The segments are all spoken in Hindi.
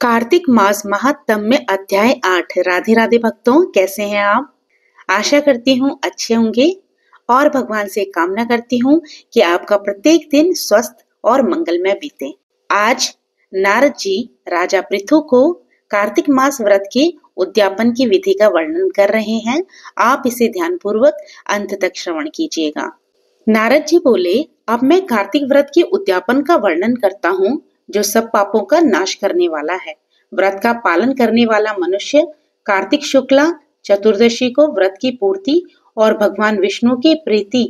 कार्तिक मास महात्म में अध्याय 8। राधे राधे भक्तों, कैसे हैं आप? आशा करती हूँ अच्छे होंगे और भगवान से कामना करती हूँ कि आपका प्रत्येक दिन स्वस्थ और मंगलमय बीते। आज नारद जी राजा पृथु को कार्तिक मास व्रत के उद्यापन की विधि का वर्णन कर रहे हैं। आप इसे ध्यानपूर्वक अंत तक श्रवण कीजिएगा। नारद जी बोले, अब मैं कार्तिक व्रत के उद्यापन का वर्णन करता हूँ, जो सब पापों का नाश करने वाला है। व्रत का पालन करने वाला मनुष्य कार्तिक शुक्ला चतुर्दशी को व्रत की पूर्ति और भगवान विष्णु की प्रीति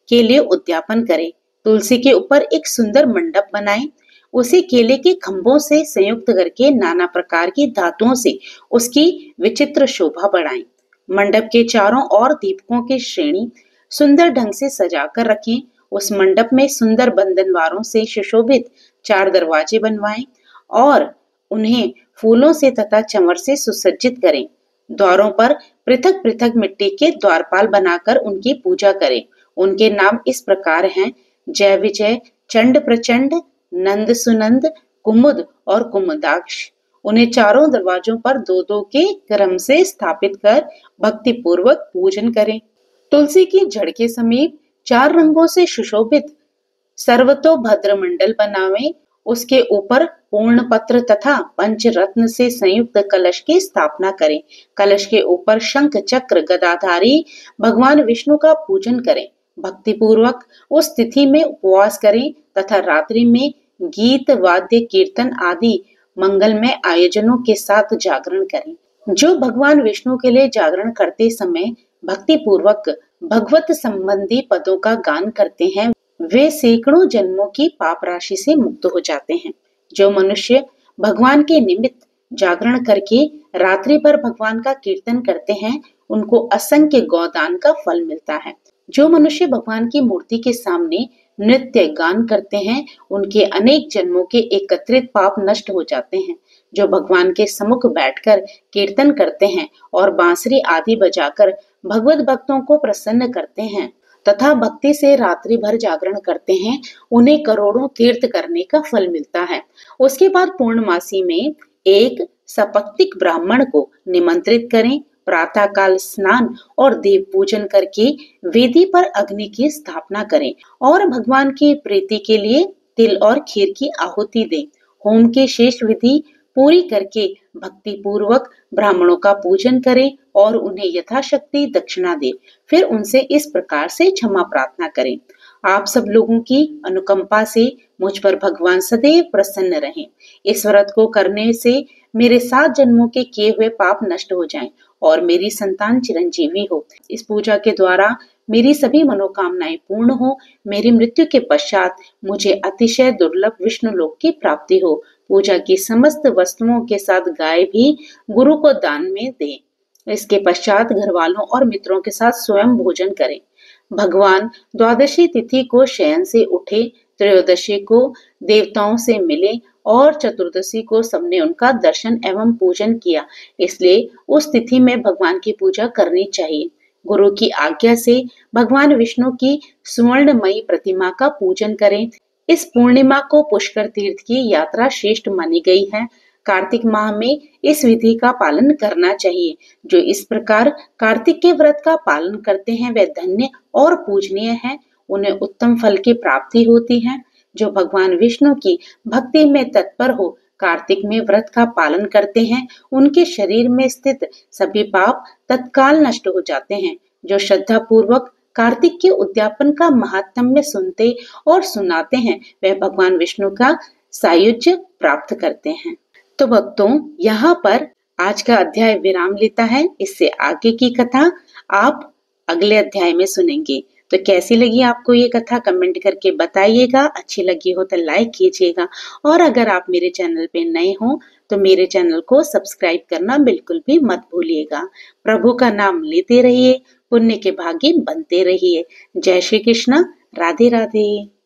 के लिए उद्यापन करे। तुलसी के ऊपर एक सुंदर मंडप बनाए, उसे केले के खंभों से संयुक्त करके नाना प्रकार की धातुओं से उसकी विचित्र शोभा बढ़ाएं। मंडप के चारों ओर दीपकों की श्रेणी सुंदर ढंग से सजाकर रखें। उस मंडप में सुंदर बंधनवारों से सुशोभित 4 दरवाजे बनवाएं और उन्हें फूलों से तथा चंवर से सुसज्जित करें। द्वारों पर पृथक पृथक मिट्टी के द्वारपाल बनाकर उनकी पूजा करें। उनके नाम इस प्रकार हैं: जय विजय, चंड प्रचंड, नंद सुनंद, कुमुद और कुमुदाक्ष। उन्हें चारों दरवाजों पर 2-2 के क्रम से स्थापित कर भक्ति पूर्वक पूजन करें। तुलसी की जड़ के समीप 4 रंगों से सुशोभित सर्वतोभद्र मंडल बनावें। उसके ऊपर पूर्ण पत्र तथा पंचरत्न से संयुक्त कलश की स्थापना करें। कलश के ऊपर शंख चक्र गदाधारी भगवान विष्णु का पूजन करें। भक्ति पूर्वक उस तिथि में उपवास करें तथा रात्रि में गीत वाद्य कीर्तन आदि मंगलमय आयोजनों के साथ जागरण करें। जो भगवान विष्णु के लिए जागरण करते समय भक्ति पूर्वक भगवत संबंधी पदों का गान करते हैं, वे सैकड़ों जन्मों की पाप राशि से मुक्त हो जाते हैं। जो मनुष्य भगवान के निमित्त जागरण करके रात्रि भर भगवान का कीर्तन करते हैं, उनको असंख्य गौदान का फल मिलता है। जो मनुष्य भगवान की मूर्ति के सामने नृत्य गान करते हैं, उनके अनेक जन्मों के एकत्रित पाप नष्ट हो जाते हैं। जो भगवान के सम्मुख बैठकर कीर्तन करते हैं और बांसुरी आदि बजाकर भगवत भक्तों को प्रसन्न करते हैं तथा भक्ति से रात्रि भर जागरण करते हैं, उन्हें करोड़ों तीर्थ करने का फल मिलता है। उसके बाद पूर्णमासी में एक सपत्निक ब्राह्मण को निमंत्रित करें। प्रातः काल स्नान और देव पूजन करके वेदी पर अग्नि की स्थापना करें और भगवान की प्रीति के लिए तिल और खीर की आहुति दें। होम की शेष विधि पूरी करके भक्ति पूर्वक ब्राह्मणों का पूजन करें और उन्हें यथाशक्ति दक्षिणा दें। फिर उनसे इस प्रकार से क्षमा प्रार्थना करें: आप सब लोगों की अनुकंपा से मुझ पर भगवान सदैव प्रसन्न रहें। इस व्रत को करने से मेरे 7 जन्मों के किए हुए पाप नष्ट हो जाएं और मेरी संतान चिरंजीवी हो। इस पूजा के द्वारा मेरी सभी मनोकामनाएं पूर्ण हो। मेरी मृत्यु के पश्चात मुझे अतिशय दुर्लभ विष्णु लोक की प्राप्ति हो। पूजा की समस्त वस्तुओं के साथ गाय भी गुरु को दान में दें। इसके पश्चात घर वालों और मित्रों के साथ स्वयं भोजन करें। भगवान द्वादशी तिथि को शयन से उठे, त्रयोदशी को देवताओं से मिले और चतुर्दशी को सबने उनका दर्शन एवं पूजन किया। इसलिए उस तिथि में भगवान की पूजा करनी चाहिए। गुरु की आज्ञा से भगवान विष्णु की सुवर्णमयी प्रतिमा का पूजन करें। इस पूर्णिमा को पुष्कर तीर्थ की यात्रा श्रेष्ठ मानी गई है। कार्तिक माह में इस विधि का पालन करना चाहिए। जो इस प्रकार कार्तिक के व्रत का पालन करते हैं, वे धन्य और पूजनीय हैं। उन्हें उत्तम फल की प्राप्ति होती है। जो भगवान विष्णु की भक्ति में तत्पर हो कार्तिक में व्रत का पालन करते हैं, उनके शरीर में स्थित सभी पाप तत्काल नष्ट हो जाते हैं। जो श्रद्धा पूर्वक कार्तिक के उद्यापन का महात्म्य सुनते और सुनाते हैं, वे भगवान विष्णु का सायुज्य प्राप्त करते हैं। तो भक्तों, यहाँ पर आज का अध्याय विराम लेता है। इससे आगे की कथा आप अगले अध्याय में सुनेंगे। तो कैसी लगी आपको ये कथा कमेंट करके बताइएगा। अच्छी लगी हो तो लाइक कीजिएगा और अगर आप मेरे चैनल पे नए हो तो मेरे चैनल को सब्सक्राइब करना बिल्कुल भी मत भूलिएगा। प्रभु का नाम लेते रहिए, पुण्य के भागी बनते रहिए। जय श्री कृष्ण। राधे राधे।